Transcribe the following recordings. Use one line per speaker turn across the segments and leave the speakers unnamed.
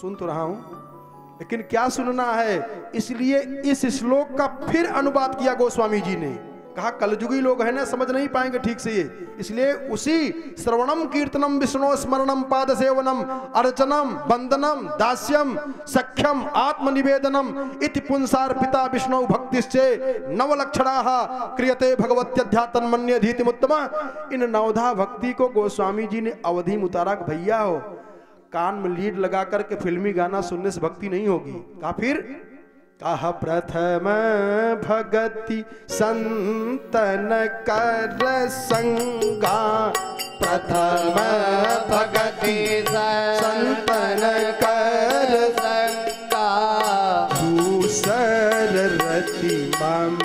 सुन तो रहा हूं, लेकिन क्या सुनना है, इसलिए इस श्लोक का फिर अनुवाद किया गोस्वामी जी ने। कहा कलयुगी लोग हैं ना, समझ नहीं पाएंगे ठीक से ये, इसलिए उसी श्रवणम कीर्तनम विष्णु स्मरणम पाद सेवनम अर्चनम वंदनम दास्यम सख्यम आत्मनिवेदनम इति पुंसार्पिता विष्णु भक्तिश्चे नवलक्षणाः क्रियते भगवत्यध्यात्मन्यधीतिमुत्तम। इन नवधा भक्ति को गोस्वामी जी ने अवधि में उतारा कि भैया हो, कान में लीड लगा करके फिल्मी गाना सुनने से भक्ति नहीं होगी। कहा फिर कहा प्रथम भगति संतन कर संगा, प्रथम भगति संतन कर संगा, दूसर रति मम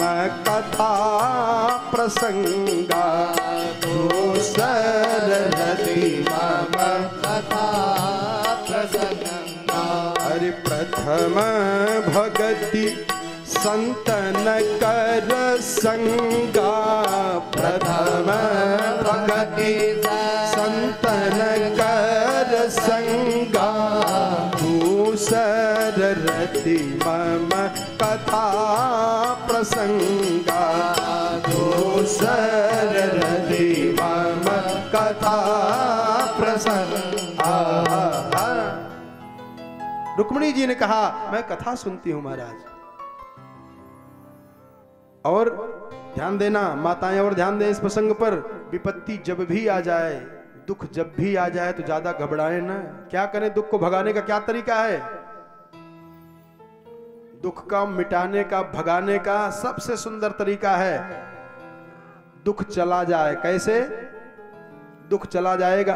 कथा प्रसंगा, दूसर रति मम कथा प्रसंगा। अरे प्रथम भगति संतन कर संगा, प्रथम भगति संतन कर संगा, दूसर रति मम कथा प्रसंगा, दूसर रति मम कथा प्रसंगा। रुक्मिणी जी ने कहा मैं कथा सुनती हूं महाराज। और ध्यान देना माताएं, और ध्यान दें इस प्रसंग पर, विपत्ति जब भी आ जाए, दुख जब भी आ जाए तो ज्यादा घबराएं ना। क्या करें, दुख को भगाने का क्या तरीका है? दुख का मिटाने का, भगाने का सबसे सुंदर तरीका है दुख चला जाए। कैसे दुख चला जाएगा?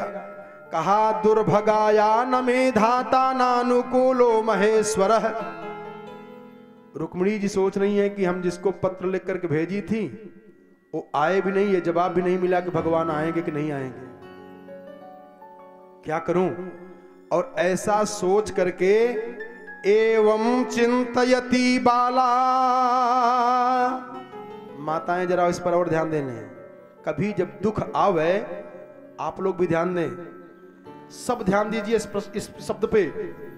कहा दुर्भगाया न मे धाता नानुकूलो महेश्वर। रुक्मिणी जी सोच रही है कि हम जिसको पत्र लिख करके भेजी थी वो आए भी नहीं, ये जवाब भी नहीं मिला कि भगवान आएंगे कि नहीं आएंगे, क्या करूं? और ऐसा सोच करके एवं चिंतयति बाला, माताएं जरा इस पर और ध्यान देने। कभी जब दुख आवे, आप लोग भी ध्यान दें, सब ध्यान दीजिए इस शब्द पे,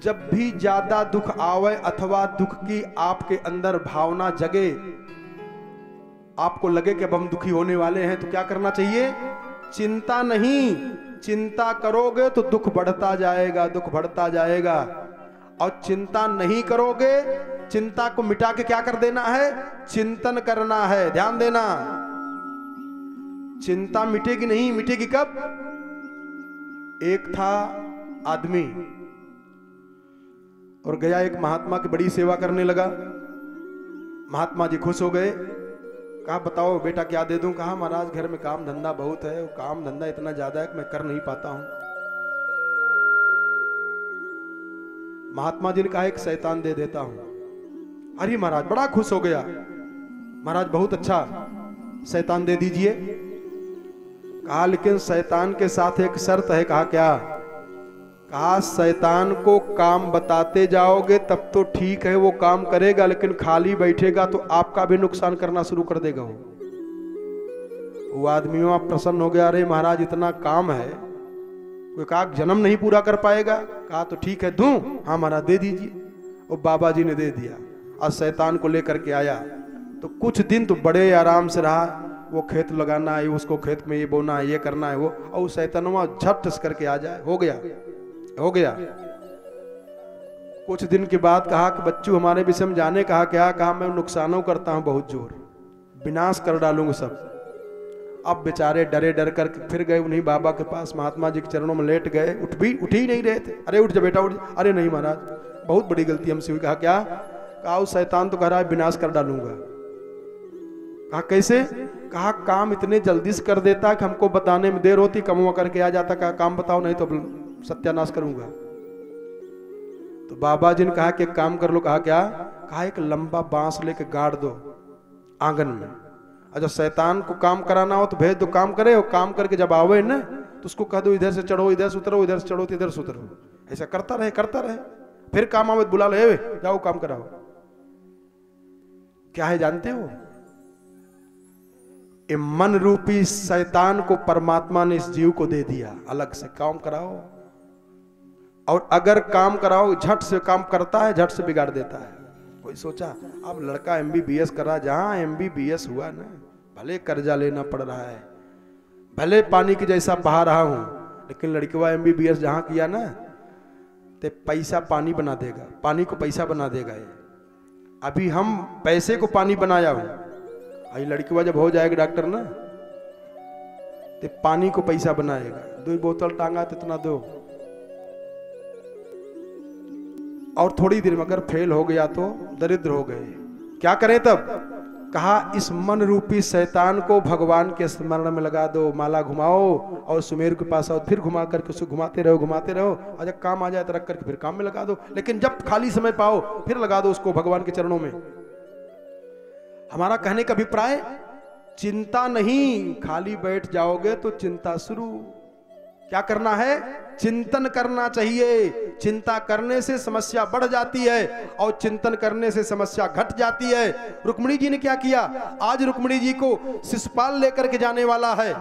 जब भी ज्यादा दुख आवे अथवा दुख की आपके अंदर भावना जगे, आपको लगे कि अब हम दुखी होने वाले हैं, तो क्या करना चाहिए? चिंता नहीं, चिंता करोगे तो दुख बढ़ता जाएगा, दुख बढ़ता जाएगा। और चिंता नहीं करोगे, चिंता को मिटा के क्या कर देना है? चिंतन करना है। ध्यान देना, चिंता मिटेगी नहीं, मिटेगी कब? एक था आदमी और गया एक महात्मा की बड़ी सेवा करने लगा। महात्मा जी खुश हो गए। कहा बताओ बेटा क्या दे दूं? कहा महाराज घर में काम धंधा बहुत है, काम धंधा इतना ज्यादा है कि मैं कर नहीं पाता हूं। महात्मा जी ने कहा एक शैतान दे देता हूं। अरे महाराज बड़ा खुश हो गया। महाराज बहुत अच्छा, शैतान दे दीजिए। कहा लेकिन शैतान के साथ एक शर्त है। कहा क्या? कहा शैतान को काम बताते जाओगे तब तो ठीक है, वो काम करेगा, लेकिन खाली बैठेगा तो आपका भी नुकसान करना शुरू कर देगा। वो आदमियों आप प्रसन्न हो गया, अरे महाराज इतना काम है, कोई कहा जन्म नहीं पूरा कर पाएगा। कहा तो ठीक है दूं? हाँ महाराज दे दीजिए। और बाबा जी ने दे दिया और शैतान को लेकर के आया। तो कुछ दिन तो बड़े आराम से रहा, वो खेत लगाना है, उसको खेत में ये बोना है, ये करना है वो, और शैतानवा झट करके आ जाए, हो गया हो गया। कुछ दिन के बाद कहा कि बच्चों हमारे विषय में जाने। कहा क्या? कहा मैं नुकसानों करता हूं बहुत जोर, विनाश कर डालूंगा सब। अब बेचारे डरे डर कर फिर गए उन्हीं बाबा के पास, महात्मा जी के चरणों में लेट गए। उठ ही नहीं रहे थे। अरे उठ जा बेटा उठ। अरे नहीं महाराज बहुत बड़ी गलती हमसे हुई। कहा क्या? कहा उस शैतान तो कह रहा है विनाश कर डालूंगा। कहा कैसे? कहा काम इतने जल्दी से कर देता कि हमको बताने में देर होती, कमवा करके आ जाता। कहा काम बताओ नहीं तो सत्यानाश करूंगा। तो बाबा जी ने कहा कि एक काम कर लो। कहा क्या? कहा एक लंबा बांस लेके गाड़ दो आंगन में, और जब शैतान को काम कराना हो तो भेज दो काम करे, और काम करके जब आवे ना तो उसको कह दो इधर से चढ़ो इधर से उतरो, इधर से चढ़ो तो इधर से उतरो। ऐसा करता रहे। फिर काम आवे बुला ले, जाओ काम कराओ। क्या है जानते हो? ये मन रूपी शैतान को परमात्मा ने इस जीव को दे दिया, अलग से काम कराओ। और अगर काम कराओ झट से काम करता है, झट से बिगाड़ देता है। कोई सोचा अब लड़का MBBS कर रहा, जहां MBBS हुआ ना, भले कर्जा लेना पड़ रहा है, भले पानी की जैसा बहा रहा हूं, लेकिन लड़का MBBS जहां किया ना, तो पैसा पानी बना देगा, पानी को पैसा बना देगा। ये अभी हम पैसे को पानी बनाया हूं, अभी लड़का जब हो जाएगा डॉक्टर ना, तो पानी को पैसा बनाएगा। 2 बोतल टांगा तो इतना दो, और थोड़ी देर में अगर फेल हो गया तो दरिद्र हो गए। क्या करें तब? कहा इस मन रूपी शैतान को भगवान के स्मरण में लगा दो, माला घुमाओ और सुमेर के पास आओ, फिर घुमा करके उसको घुमाते रहो, और जब काम आ जाए तो रख करके फिर काम में लगा दो। लेकिन जब खाली समय पाओ फिर लगा दो उसको भगवान के चरणों में। हमारा कहने का अभिप्राय, चिंता नहीं, खाली बैठ जाओगे तो चिंता शुरू। क्या करना है? चिंतन करना चाहिए। चिंता करने से समस्या बढ़ जाती है और चिंतन करने से समस्या घट जाती है। रुक्मिणी जी ने क्या किया? आज रुक्मिणी जी को शिशुपाल लेकर के जाने वाला है,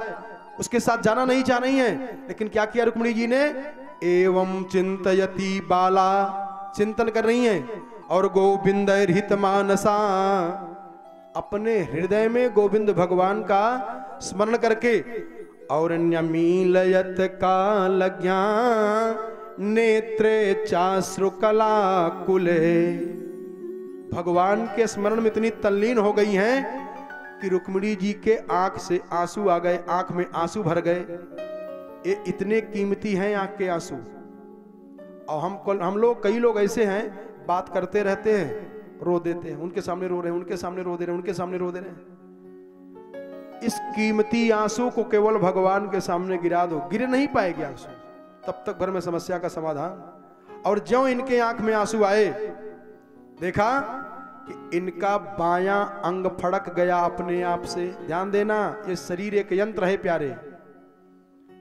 उसके साथ जाना नहीं चाह रही है, लेकिन क्या किया रुक्मिणी जी ने? एवं चिंतयति बाला, चिंतन कर रही है। और गोविंद हित मानसा, अपने हृदय में गोविंद भगवान का स्मरण करके, और न्यमीलयत काल ज्ञान नेत्रे चाश्रुकला कुले, भगवान के स्मरण में इतनी तल्लीन हो गई हैं कि रुक्मिणी जी के आंख से आंसू आ गए, आंख में आंसू भर गए। ये इतने कीमती हैं आंख के आंसू। और हम लोग, कई लोग ऐसे हैं, बात करते रहते हैं, रो देते हैं, उनके सामने रो रहे हैं, उनके सामने रो दे रहे हैं, उनके सामने रो दे रहे हैं। इस कीमती आंसू को केवल भगवान के सामने गिरा दो, गिर नहीं पाएगी आंसू, तब तक भर में समस्या का समाधान। और ज्यों इनके आंख में आंसू आए, देखा कि इनका बायां अंग फड़क गया अपने आप से। ध्यान देना, ये शरीर एक यंत्र है प्यारे।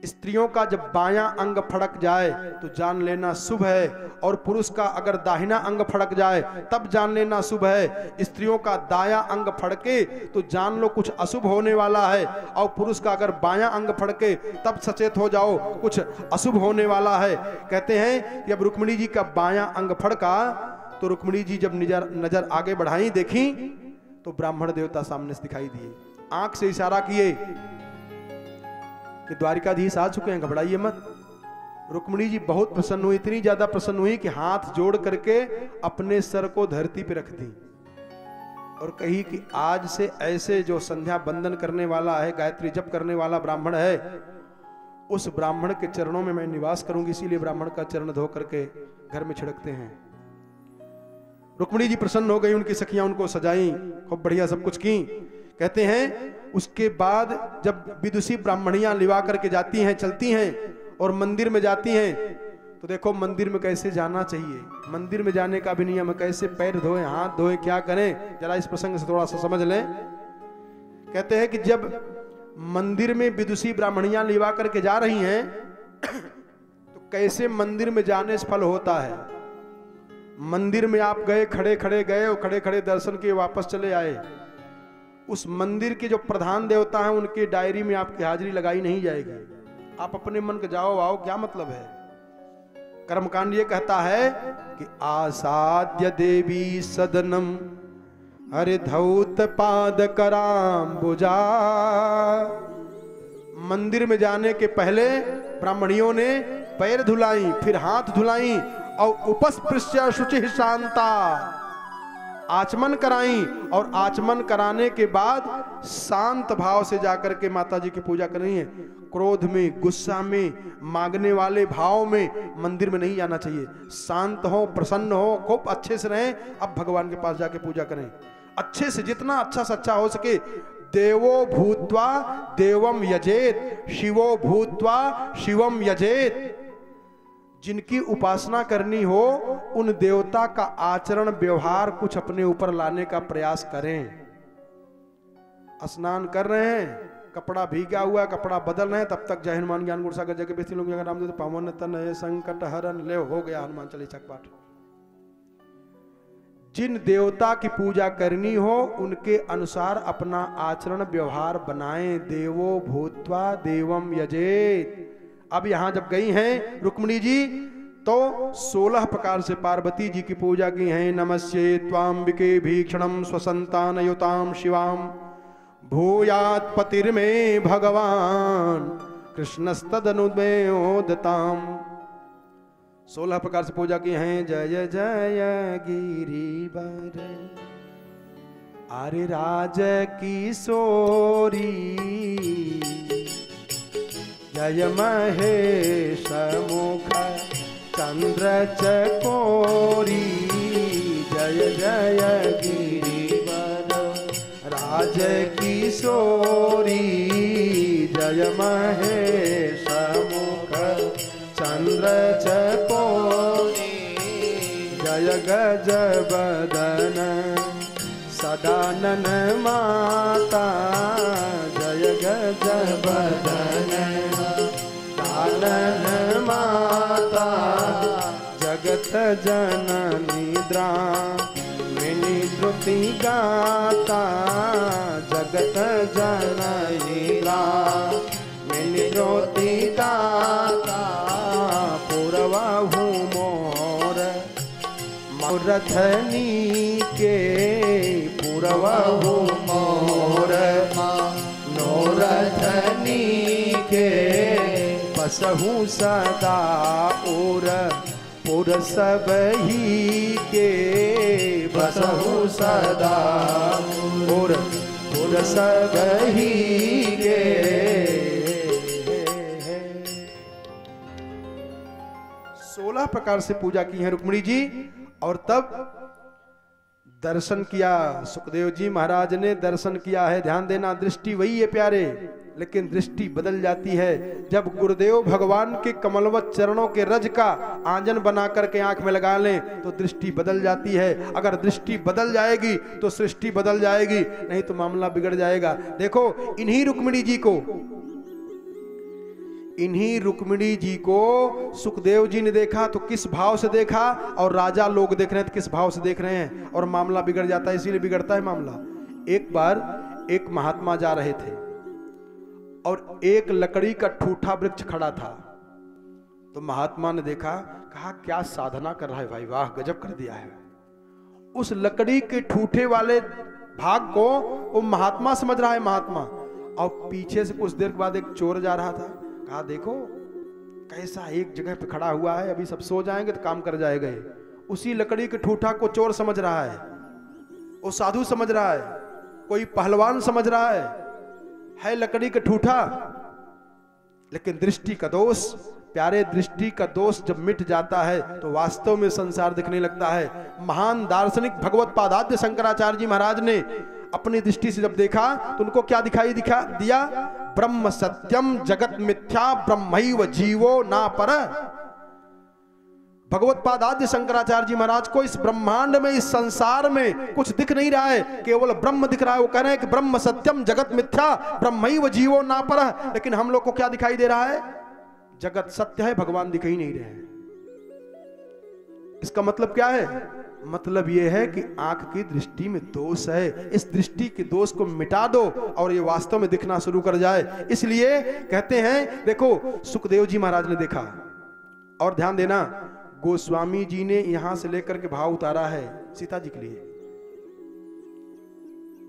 स्त्रियों का जब बायां अंग फड़क जाए तो जान लेना शुभ है, और पुरुष का अगर दाहिना अंग फड़क जाए तब जान लेना शुभ है। स्त्रियों का दायां अंग फड़के तो जान लो कुछ अशुभ होने वाला है, और पुरुष का अगर बायां अंग फड़के तब सचेत हो जाओ कुछ अशुभ होने वाला है। कहते हैं कि अब रुक्मिणी जी का बायां अंग फड़का तो रुक्मिणी जी जब नजर आगे बढ़ाई, देखी तो ब्राह्मण देवता सामने से दिखाई दिए, आंख से इशारा किए कि द्वारिकाधीश आ चुके हैं, घबराइए मत। रुक्मिणी जी बहुत प्रसन्न हुई, इतनी ज्यादा प्रसन्न हुई कि हाथ जोड़ करके अपने सर को धरती पे रख दी और कही कि आज से ऐसे जो संध्या बंदन करने वाला है, गायत्री जप करने वाला ब्राह्मण है, उस ब्राह्मण के चरणों में मैं निवास करूंगी। इसीलिए ब्राह्मण का चरण धो करके घर में छिड़कते हैं। रुक्मिणी जी प्रसन्न हो गई, उनकी सखियां उनको सजाई, खूब बढ़िया सब कुछ की। कहते हैं उसके बाद जब विदुषी ब्राह्मणियां लिवा करके जाती हैं, चलती हैं और मंदिर में जाती हैं, तो देखो मंदिर में कैसे जाना चाहिए, मंदिर में जाने का भी नियम है, कैसे पैर धोएं, हाथ धोएं, क्या करें, जरा इस प्रसंग से थोड़ा सा समझ लें। कहते हैं कि जब मंदिर में विदुषी ब्राह्मणियां लिवा करके जा रही हैं तो कैसे मंदिर में जाने से फल होता है। मंदिर में आप गए, खड़े खड़े गए और खड़े खड़े दर्शन किए, वापस चले आए, उस मंदिर के जो प्रधान देवता हैं उनकी डायरी में आपकी हाजिरी लगाई नहीं जाएगी। आप अपने मन के जाओ आओ, क्या मतलब है। कर्मकांड ये कहता है कि आसाद्य देवी सदनम हरि धौत पाद कराम बुजा, मंदिर में जाने के पहले ब्राह्मणियों ने पैर धुलाई, फिर हाथ धुलाई और उपस्पृश्य शुचि शांता, आचमन कराई, और आचमन कराने के बाद शांत भाव से जाकर के माता जी की पूजा कर रही है। क्रोध में, गुस्सा में, मांगने वाले भाव में मंदिर में नहीं जाना चाहिए। शांत हो, प्रसन्न हो, खूब अच्छे से रहें, अब भगवान के पास जाके पूजा करें अच्छे से, जितना अच्छा सच्चा हो सके। देवो भूत्वा देवम यजेत, शिवो भूत्वा शिवम यजेत। जिनकी उपासना करनी हो उन देवता का आचरण व्यवहार कुछ अपने ऊपर लाने का प्रयास करें। स्नान कर रहे हैं, कपड़ा भीगा हुआ, कपड़ा बदल रहे हैं, तब तक जय हनुमान ज्ञान गुण सागर जगह बेसी लोग नाम देते पावन तनय संकट हरण ले, हो गया हनुमान चालीसा का पाठ। जिन देवता की पूजा करनी हो उनके अनुसार अपना आचरण व्यवहार बनाएं। देवो भूत्वा देवम यजेत। अब यहां जब गई हैं रुक्मिणी जी तो 16 प्रकार से पार्वती जी की पूजा की है। नमस्ये त्वाम्बिके भीक्षणम स्वसंतानयुताम शिवाम भूयात् पतिर्मे भगवान कृष्णस्तदनुमेयोदताम। 16 प्रकार से पूजा की हैं। जय जय गिरिवर आर्य राज किशोरी जय महेश मुख चंद्र चकोरी जय जय गिरिवर राज किशोरी जय महेश मुख चंद्र चकोरी जय गजबदन सदानन माता जय गजबदन दानन माता जगत जननी द्रामिनी द्रुति गाता जगत जननी द्रामिनी द्रुति गाता पूर्वाहु मोर मोरधनी के पूर्वाहु मोर नोरधनी के बसहु सदा पुर सब ही के बसहु सदा पुर सब ही के। 16 प्रकार से पूजा की है रुक्मिणी जी। और तब दर्शन किया सुखदेव जी महाराज ने, दर्शन किया है। ध्यान देना, दृष्टि वही है प्यारे, लेकिन दृष्टि बदल जाती है जब गुरुदेव भगवान के कमलवत चरणों के रज का आंजन बना करके आंख में लगा लें तो दृष्टि बदल जाती है। अगर दृष्टि बदल जाएगी तो सृष्टि बदल जाएगी, नहीं तो मामला बिगड़ जाएगा। देखो इन्हीं रुक्मिणी जी को सुखदेव जी ने देखा तो किस भाव से देखा, और राजा लोग देख रहे हैं तो किस भाव से देख रहे हैं, और मामला बिगड़ जाता है। इसीलिए बिगड़ता है मामला। एक बार एक महात्मा जा रहे थे और एक लकड़ी का ठूठा वृक्ष खड़ा था। तो महात्मा ने देखा, कहा क्या साधना कर रहा है भाई, वाह गजब कर दिया है। उस लकड़ी के ठूठे वाले भाग को वो महात्मा समझ रहा है, महात्मा। और पीछे से कुछ देर के बाद एक चोर जा रहा था, कहा देखो कैसा एक जगह पे खड़ा हुआ है, अभी सब सो जाएंगे तो काम कर जाएगा। उसी लकड़ी के ठूठा को चोर समझ रहा है, वो साधु समझ रहा है, कोई पहलवान समझ रहा है लकड़ी का ठूठा। लेकिन दृष्टि का दोष प्यारे, दृष्टि का दोष जब मिट जाता है तो वास्तव में संसार दिखने लगता है। महान दार्शनिक भगवत पादाद्य शंकराचार्य जी महाराज ने अपनी दृष्टि से जब देखा तो उनको क्या दिखाई दिया, ब्रह्म सत्यम जगत मिथ्या ब्रह्मैव जीवो ना पर। भगवत पादाद्य शंकराचार्य जी महाराज को इस ब्रह्मांड में, इस संसार में कुछ दिख नहीं रहा है, केवल ब्रह्म दिख रहा है। वो कह रहे हैं कि ब्रह्म सत्यम जगत मिथ्या ब्रह्मैव जीवो ना पर। लेकिन हम लोग को क्या दिखाई दे रहा है, जगत सत्य है, भगवान दिख ही नहीं रहे हैं। इसका मतलब क्या है, मतलब यह है कि आंख की दृष्टि में दोष है। इस दृष्टि के दोष को मिटा दो और ये वास्तव में दिखना शुरू कर जाए। इसलिए कहते हैं, देखो सुखदेव जी महाराज ने देखा। और ध्यान देना, गोस्वामी जी ने यहां से लेकर के भाव उतारा है सीता जी के लिए।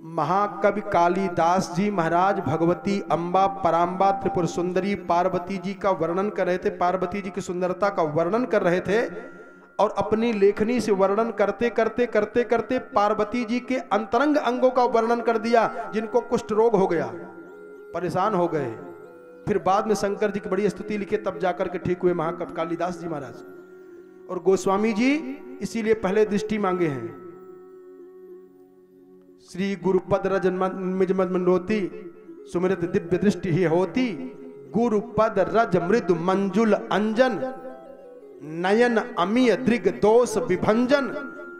महाकवि कालिदास जी महाराज भगवती अम्बा पराम्बा त्रिपुर सुंदरी पार्वती जी का वर्णन कर रहे थे, पार्वती जी की सुंदरता का वर्णन कर रहे थे। और अपनी लेखनी से वर्णन करते करते करते करते पार्वती जी के अंतरंग अंगों का वर्णन कर दिया, जिनको कुष्ठ रोग हो गया, परेशान हो गए। फिर बाद में शंकर जी की बड़ी स्तुति लिखे, तब जाकर के ठीक हुए महाकवि कालिदास जी महाराज। और गोस्वामी जी इसीलिए पहले दृष्टि मांगे हैं। श्री गुरुपद रज मनोती सुमृत दिव्य दृष्टि ही होती, गुरुपद रज मृदु मंजुल अंजन नयन अमीय दृग दोष विभंजन,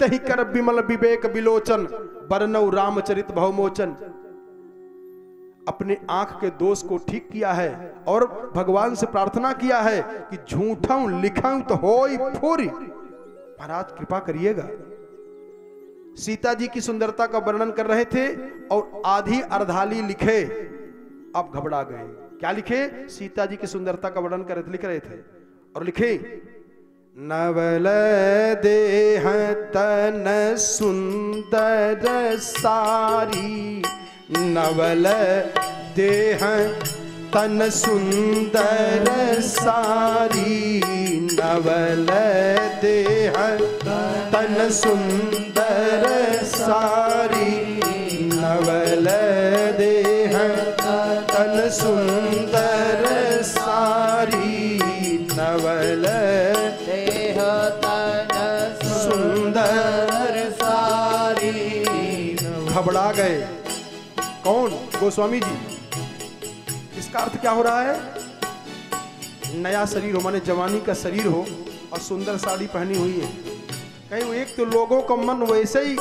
तहि कर विमल विवेक विलोचन बरनौ रामचरित भवमोचन। अपने आंख के दोष को ठीक किया है और भगवान से प्रार्थना किया है कि झूठों लिखाऊं तो होई फूरी, महाराज कृपा करिएगा। सीता जी की सुंदरता का वर्णन कर रहे थे और आधी अर्धाली लिखे, अब घबरा गए। क्या लिखे, सीता जी की सुंदरता का वर्णन कर लिख रहे थे और लिखे नवल देह तन सुंदर सारी, नवल देह तन सुंदर सारी, नवल देह तन सुंदर सारी, नवल देह तन सुंदर सारी, नवल देह तन सुंदर सारी। घबरा गए कौन? गोस्वामी जी। इसका अर्थ क्या हो रहा है? नया शरीर हो, माने जवानी का शरीर हो और सुंदर साड़ी पहनी हुई है, कहीं एक तो लोगों का मन वैसे ही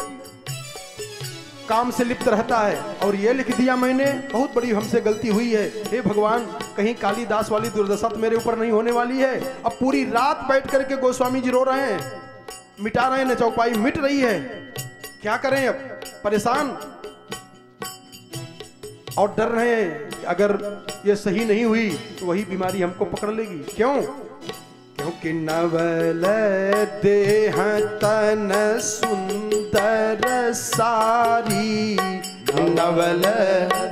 काम से लिप्त रहता है, और ये लिख दिया मैंने, बहुत बड़ी हमसे गलती हुई है, हे भगवान कहीं कालिदास वाली दुर्दशा मेरे ऊपर नहीं होने वाली है। अब पूरी रात बैठ करके गोस्वामी जी रो रहे हैं, मिटा रहे हैं, चौपाई मिट रही है, क्या करें अब, परेशान और डर रहे हैं कि अगर ये सही नहीं हुई तो वही बीमारी हमको पकड़ लेगी। क्यों? क्योंकि नवल देह तन सुंदर सारी, नवल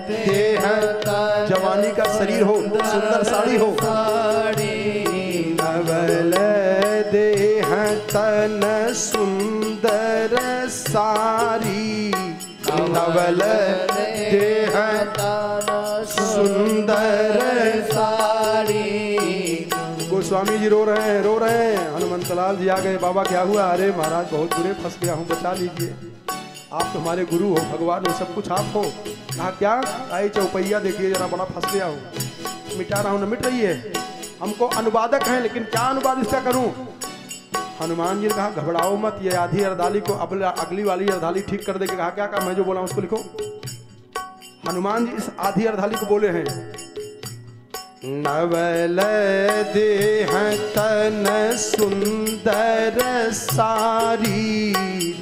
देह जवानी का शरीर हो, सुंदर साड़ी हो, नवल देह तन सुंदर सारी, नवल देह सुंदर साड़ी। गोस्वामी जी रो रहे हैं, रो रहे हैं। हनुमंतलाल जी आ गए, बाबा क्या हुआ? अरे महाराज बहुत बुरे फंस गया हूँ, बचा लीजिए, आप तो हमारे गुरु हो, भगवान हो, सब कुछ आप हो। कहा क्या? आई चौपैया देखिए जरा, बड़ा फंस गया हूँ, मिटा रहा हूँ, न मिट रही है। हमको अनुवादक हैं, लेकिन क्या अनुवाद इसका करूँ? हनुमान जी ने कहा घबराओ मत, ये आधी अर्धाली को अगली वाली अर्धाली ठीक कर देगी। कहा क्या काम? मैं जो बोला उसको लिखो। हनुमान जी इस आधी अर्धाली को बोले हैं, नवल देह तन सुंदर सारी,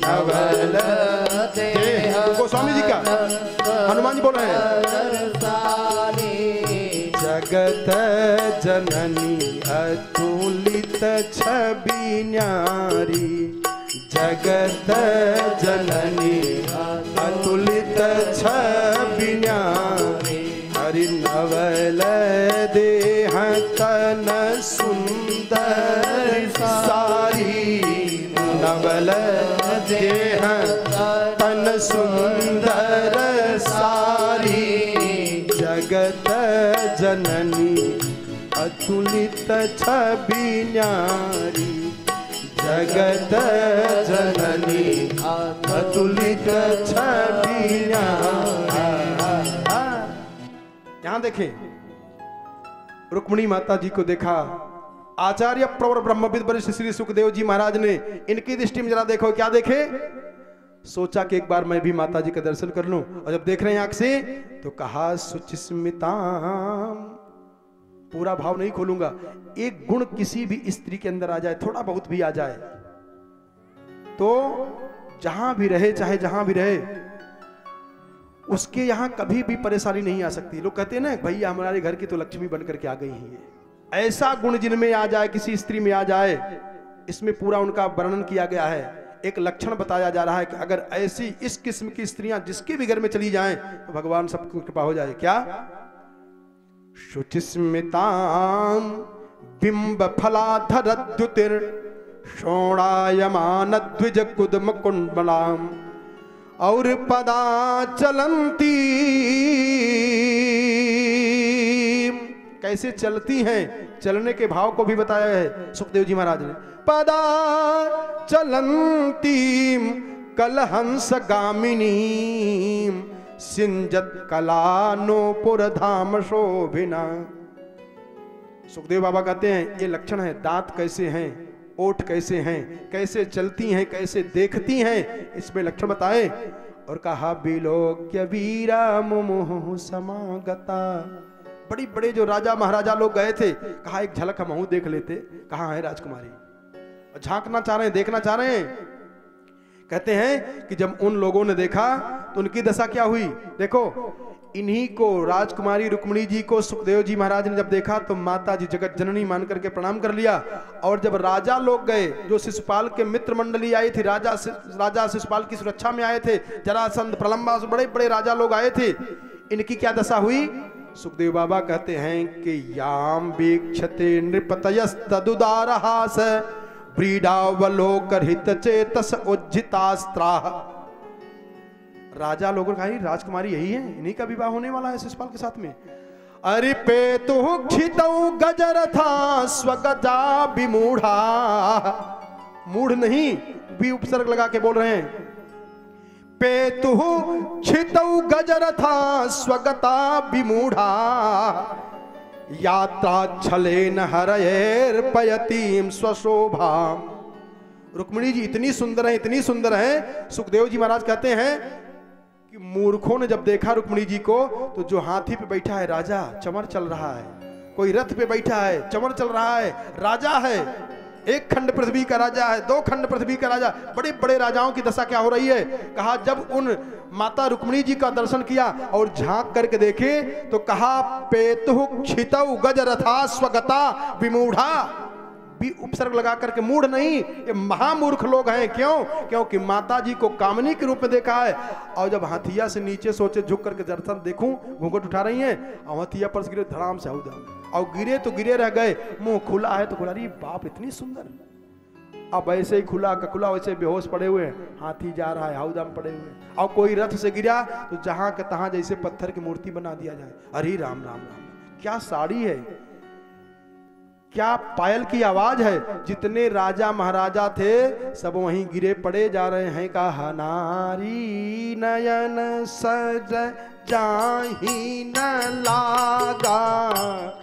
नवल देह, गोस्वामी जी का हनुमान जी बोल रहे हैं, जगत जननी अतुलित छवि न्यारी, जगत जननी अतुलित छवि न्यारी, हरि नवल देह तन सुंदर सारी, नवल देह तन सुंदर सारी, जगत जननी अतुलित छवि न्यारी, जगत जननी अतुलित छवि न्यारी। यहां देखें, रुक्मिणी माता जी को देखा, आचार्य प्रवर ब्रह्मविद वरिष्ठ श्री सुखदेव जी महाराज ने इनकी दृष्टि में जरा देखो, क्या देखे? सोचा कि एक बार मैं भी माता जी का दर्शन कर लूं, और जब देख रहे हैं आंख से तो कहा सुचिस्मिताम, पूरा भाव नहीं खोलूंगा, एक गुण किसी भी स्त्री के अंदर आ जाए, थोड़ा बहुत भी आ जाए, तो जहां भी रहे, चाहे जहां भी रहे, उसके यहां कभी भी परेशानी नहीं आ सकती। लोग कहते हैं ना, भैया हमारे घर की तो लक्ष्मी बनकर के आ गई है। ऐसा गुण जिनमें आ जाए, किसी स्त्री में आ जाए, इसमें पूरा उनका वर्णन किया गया है। एक लक्षण बताया जा रहा है कि अगर ऐसी इस किस्म की स्त्रियां जिसके भी घर में चली जाएं तो भगवान सबको कृपा हो जाए। क्या? शुचिस्मितां बिंब फलाधरद्युतिर शोणायमान द्विज कुदम कुंडलाम, और पदा चलंती, कैसे चलती हैं, चलने के भाव को भी बताया है सुखदेव जी महाराज ने। पदा चलंतीम कलहंस गामिनीम सिंजत कलानोपुर धाम शोभिना। सुखदेव बाबा कहते हैं ये लक्षण है, दांत कैसे हैं, ओठ कैसे हैं, कैसे चलती हैं, कैसे देखती हैं, इसमें लक्षण बताए। और कहा बिलोक्य वीरा मुमुहु समागता, बड़ी बड़े जो राजा महाराजा लोग गए थे, कहा एक झलक हम देख लेते, कहाँ है राजकुमारी, और झांकना चाह रहे हैं, देखना चाह रहे हैं। कहते हैं कि जब उन लोगों ने देखा तो उनकी दशा क्या हुई, देखो इन्हीं को राजकुमारी रुक्मिणी जी को सुखदेव जी महाराज ने जब देखा तो माता जी जगत जननी मान करके प्रणाम कर लिया। और जब राजा लोग गए, जो शिशुपाल के मित्र मंडली आई थी, राजा शिशुपाल की सुरक्षा में आए थे, जरासंध प्रलंबासुर बड़े बड़े राजा लोग आए थे, इनकी क्या दशा हुई? सुखदेव बाबा कहते हैं कि याम वीक्षते नृपतयस्तदुदारहास व्रीडावलोकहित चेतस उज्जितास्त्राः। राजा लोगों का राजकुमारी यही है, इन्हीं का विवाह होने वाला है शिशुपाल के साथ में। अरे पेतु क्षितौ गजरथा स्वगजा विमूढ़ा, मूढ़ नहीं भी उपसर्ग लगा के बोल रहे हैं। पेतु क्षितौ गजरथा स्वगता विमूढ़ा यात्रा छलेन हरयेर्पयतीम स्वशोभाम। रुक्मिणी जी इतनी सुंदर है, इतनी सुंदर है। सुखदेव जी महाराज कहते हैं कि मूर्खों ने जब देखा रुक्मिणी जी को, तो जो हाथी पे बैठा है राजा चमर चल रहा है, कोई रथ पे बैठा है चमर चल रहा है, राजा है, एक खंड पृथ्वी का राजा है, दो खंड पृथ्वी का राजा, बड़े बड़े राजाओं की दशा क्या हो रही है। कहा जब उन माता रुक्मिणी जी का दर्शन किया और झांक करके देखे तो कहा पेतु क्षितौ गजरथा स्वगता विमूढ़ा। भी उपसर्ग लगा करके मूढ़ नहीं, ये महामूर्ख लोग हैं। क्यों? क्योंकि माता जी को कामनी के रूप में देखा है। और जब हाथिया से नीचे सोचे झुक करके दर्शन देखूं, घूंघट उठा रही हैं, और हाथिया पर गिरे धड़ाम से और गिरे तो गिरे रह गए, मुंह खुला है तो खुला, अरे बाप इतनी सुंदर। अब ऐसे ही खुला का खुला, वैसे बेहोश पड़े हुए हैं, हाथी जा रहा है हाउदाम पड़े हुए हैं। और कोई रथ से गिरा तो जहां का तहां जैसे पत्थर की मूर्ति बना दिया जाए। अरे राम राम राम, क्या साड़ी है, क्या पायल की आवाज है। जितने राजा महाराजा थे सब वहीं गिरे पड़े जा रहे हैं। कहा नारी नयन सज जाहि न लागा,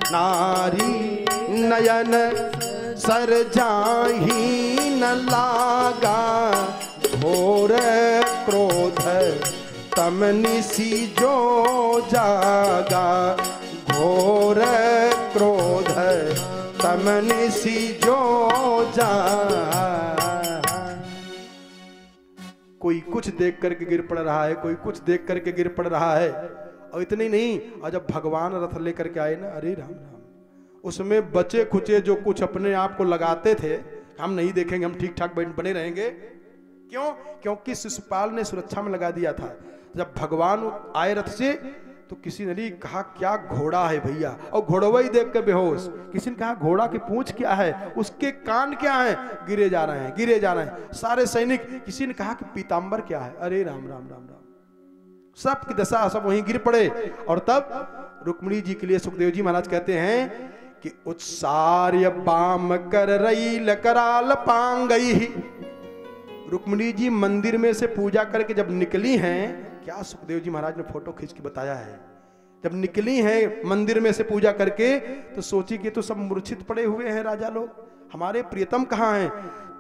नारी नयन सर जाहि न लागा, घोर क्रोध तम निसी जो जागा, घोर क्रोध तमनिसी जो जा। कोई कुछ देख करके गिर पड़ रहा है, कोई कुछ देख करके गिर पड़ रहा है। और इतनी नहीं, और जब भगवान रथ लेकर के आए ना, अरे राम राम, उसमें बचे खुचे जो कुछ अपने आप को लगाते थे, हम नहीं देखेंगे, हम ठीक ठाक बने रहेंगे। क्यों? क्योंकि शिशुपाल ने सुरक्षा में लगा दिया था। जब भगवान आए रथ से तो किसी ने नहीं कहा क्या घोड़ा है भैया, और घोड़वा ही देख कर बेहोश। किसी ने कहा घोड़ा की पूंछ क्या है, उसके कान क्या है, गिरे जा रहे हैं, गिरे जा रहे हैं सारे सैनिक। किसी ने कहा कि पीतांबर क्या है, अरे राम राम राम राम, सब की दशा सब वहीं गिर पड़े। और तब रुक्मिणी जी के लिए सुखदेव जी महाराज कहते हैं कि उत्सार्य बाम कर रई लकराल पांगई। रुक्मिणी जी मंदिर में से पूजा करके जब निकली हैं, क्या सुखदेव जी महाराज ने फोटो खींच के बताया है, जब निकली हैं मंदिर में से पूजा करके तो सोची कि तो सब मूर्छित पड़े हुए हैं राजा लोग, हमारे प्रियतम कहाँ हैं।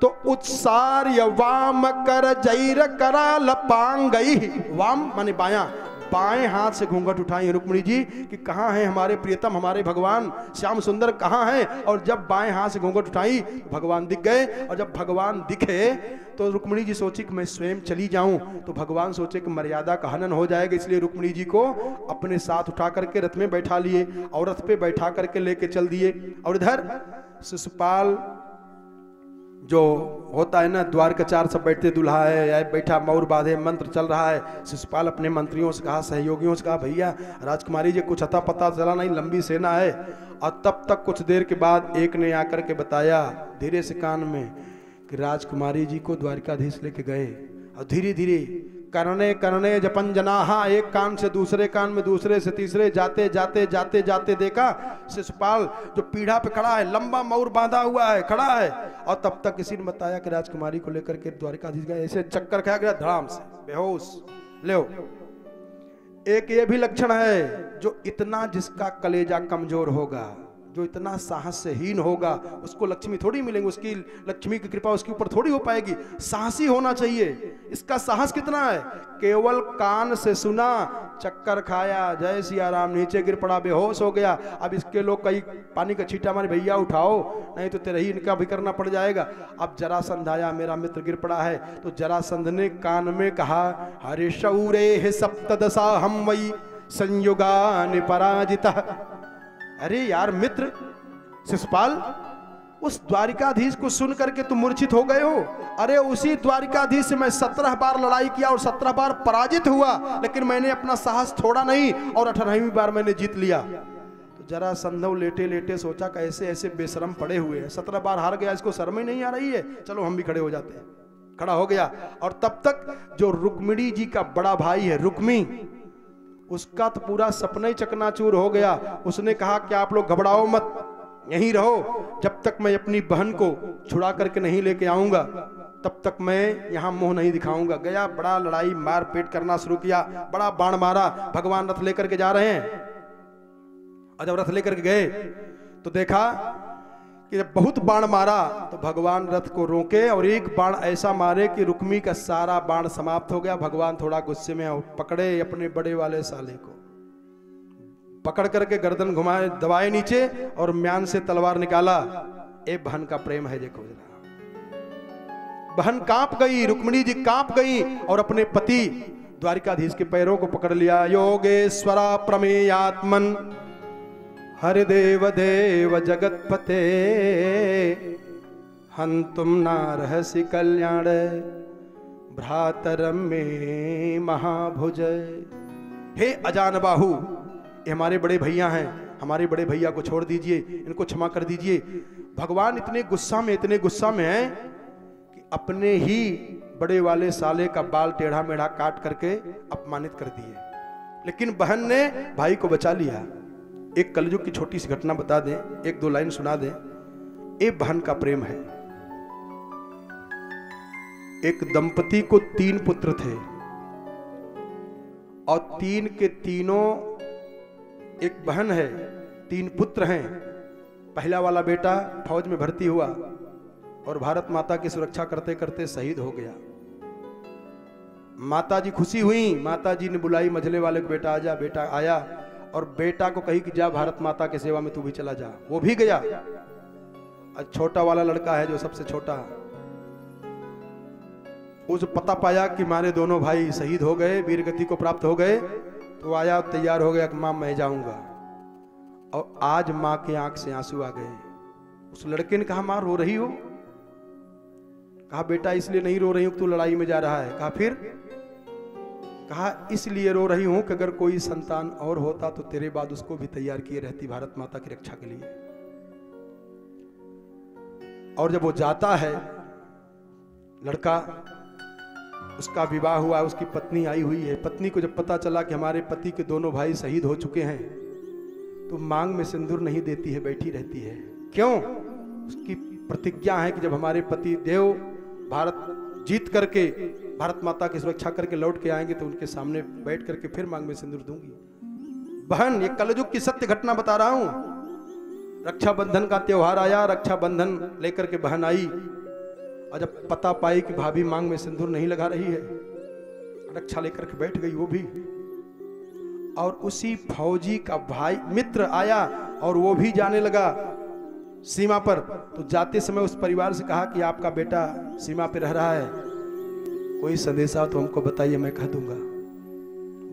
तो उत्सार्य वाम कर जैर कराल पांगई, वाम माने बायां, बाएं हाथ से घूंघट उठाई रुक्मिणी जी कि कहाँ हैं हमारे प्रियतम, हमारे भगवान श्याम सुंदर कहाँ हैं। और जब बाएं हाथ से घूंघट उठाई भगवान दिख गए। और जब भगवान दिखे तो रुक्मिणी जी सोची कि मैं स्वयं चली जाऊं, तो भगवान सोचे कि मर्यादा का हनन हो जाएगा, इसलिए रुक्मिणी जी को अपने साथ उठा करके रथ में बैठा लिए और रथ पे बैठा करके लेके चल दिए। और इधर शिशुपाल जो होता है ना, द्वारकाचार सब बैठते, दुल्हा है या बैठा मौर बांधे, मंत्र चल रहा है। शिशुपाल अपने मंत्रियों से कहा, सहयोगियों से कहा, भैया राजकुमारी जी कुछ अता पता चला नहीं, लंबी सेना है। और तब तक कुछ देर के बाद एक ने आकर के बताया धीरे से कान में कि राजकुमारी जी को द्वारकाधीश लेके गए। और धीरे धीरे करने करने जपन जनाहा, एक कान से दूसरे कान में, दूसरे से तीसरे, जाते जाते जाते जाते देखा शिशुपाल जो पीढ़ा पे खड़ा है, लंबा मौर बांधा हुआ है, खड़ा है। और तब तक किसी ने बताया कि राजकुमारी को लेकर के द्वारकाधीश गए, ऐसे चक्कर खा गया धड़ाम से बेहोश। ले एक ये भी लक्षण है, जो इतना जिसका कलेजा कमजोर होगा, जो इतना साहस से हीन होगा, उसको लक्ष्मी थोड़ी मिलेंगी, उसकी लक्ष्मी की कृपा उसके ऊपर थोड़ी हो पाएगी। साहसी होना चाहिए। इसका साहस कितना है, केवल कान से सुना, चक्कर खाया, जय सिया राम, नीचे गिर पड़ा, बेहोश हो गया। अब इसके लोग कई पानी का छींटा मारे, भैया उठाओ नहीं तो तेरे ही इनका भी करना पड़ जाएगा। अब जरासंध आया, मेरा मित्र गिर पड़ा है, तो जरासंध ने कान में कहा, हरे शौरे हे सप्तदशा हम वही संयुगान पराजितः। अरे यार मित्र शिशुपाल, उस द्वारिकाधीश को सुन करके तुम मूर्छित हो गए हो। अरे उसी द्वारिकाधीश से मैं 17 बार लड़ाई किया और 17 बार पराजित हुआ, लेकिन मैंने अपना साहस छोड़ा नहीं और 18वीं बार मैंने जीत लिया। तो जरा संधव लेटे लेटे सोचा कैसे ऐसे बेशरम पड़े हुए हैं, 17 बार हार गया, इसको शर्म ही नहीं आ रही है, चलो हम भी खड़े हो जाते हैं। खड़ा हो गया और तब तक जो रुक्मिणी जी का बड़ा भाई है रुक्मी, उसका तो पूरा सपना ही चकनाचूर हो गया। उसने कहा कि आप लोग घबराओ मत, यहीं रहो, जब तक मैं अपनी बहन को छुड़ा करके नहीं लेके आऊंगा तब तक मैं यहां मुंह नहीं दिखाऊंगा। गया, बड़ा लड़ाई मार पीट करना शुरू किया, बड़ा बाण मारा। भगवान रथ लेकर के जा रहे हैं और जब रथ लेकर के गए तो देखा कि जब बहुत बाण मारा तो भगवान रथ को रोके और एक बाण ऐसा मारे कि रुक्मी का सारा बाण समाप्त हो गया। भगवान थोड़ा गुस्से में और पकड़े अपने बड़े वाले साले को, पकड़ करके गर्दन घुमाए, दबाए नीचे और म्यान से तलवार निकाला। ए बहन का प्रेम है देखो जरा। बहन कांप गई, रुक्मिणी जी कांप गई और अपने पति द्वारिकाधीश के पैरों को पकड़ लिया। योगेश्वरा प्रमेयात्मन हरिदेव देव जगतपते हंतुम नारहसि कल्याण भ्रातरम में महाभुज। हे अजान बाहु, ये हमारे बड़े भैया हैं, हमारे बड़े भैया को छोड़ दीजिए, इनको क्षमा कर दीजिए। भगवान इतने गुस्सा में हैं कि अपने ही बड़े वाले साले का बाल टेढ़ा मेढ़ा काट करके अपमानित कर दिए, लेकिन बहन ने भाई को बचा लिया। एक कलयुग की छोटी सी घटना बता दें, एक दो लाइन सुना दें। एक बहन का प्रेम है। एक दंपति को 3 पुत्र थे और 3 के तीनों, एक बहन है, 3 पुत्र हैं। पहला वाला बेटा फौज में भर्ती हुआ और भारत माता की सुरक्षा करते करते शहीद हो गया। माता जी खुशी हुई, माता जी ने बुलाई मझले वाले को, बेटा आजा। बेटा आया और बेटा को कही कि जा भारत माता की सेवा में तू भी चला जा। वो भी गया। और छोटा वाला लड़का है जो सबसे छोटा, उस पता पाया कि मारे दोनों भाई शहीद हो गए, वीर गति को प्राप्त हो गए, तो आया तैयार हो गया कि मां मैं जाऊंगा। और आज मां के आंख से आंसू आ गए। उस लड़के ने कहा मां रो रही हो? कहा बेटा इसलिए नहीं रो रही हूं कि तू लड़ाई में जा रहा है। कहा फिर? कहा इसलिए रो रही हूं कि अगर कोई संतान और होता तो तेरे बाद उसको भी तैयार किए रहती भारत माता की रक्षा के लिए। और जब वो जाता है लड़का, उसका विवाह हुआ, उसकी पत्नी आई हुई है। पत्नी को जब पता चला कि हमारे पति के दोनों भाई शहीद हो चुके हैं तो मांग में सिंदूर नहीं देती है, बैठी रहती है। क्यों? उसकी प्रतिज्ञा है कि जब हमारे पति देव भारत जीत करके भारत माता की सुरक्षा करके लौट के आएंगे तो उनके सामने बैठ करके फिर मांग में सिंदूर दूंगी। बहन, ये कलयुग की सत्य घटना बता रहा हूं। रक्षाबंधन का त्योहार आया, रक्षाबंधन लेकर के बहन आई और जब पता पाई कि भाभी मांग में सिंदूर नहीं लगा रही है, रक्षा लेकर के बैठ गई वो भी। और उसी फौजी का भाई मित्र आया और वो भी जाने लगा सीमा पर। तो जाते समय उस परिवार से कहा कि आपका बेटा सीमा पे रह रहा है, कोई संदेशा तो हमको बताइए, मैं कह दूंगा।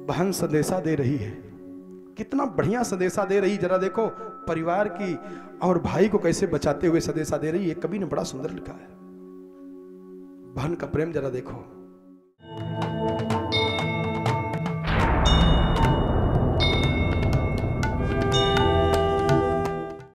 बहन संदेशा दे रही है, कितना बढ़िया संदेशा दे रही, जरा देखो परिवार की और भाई को कैसे बचाते हुए संदेशा दे रही है। कवि ने बड़ा सुंदर लिखा है। बहन का प्रेम जरा देखो।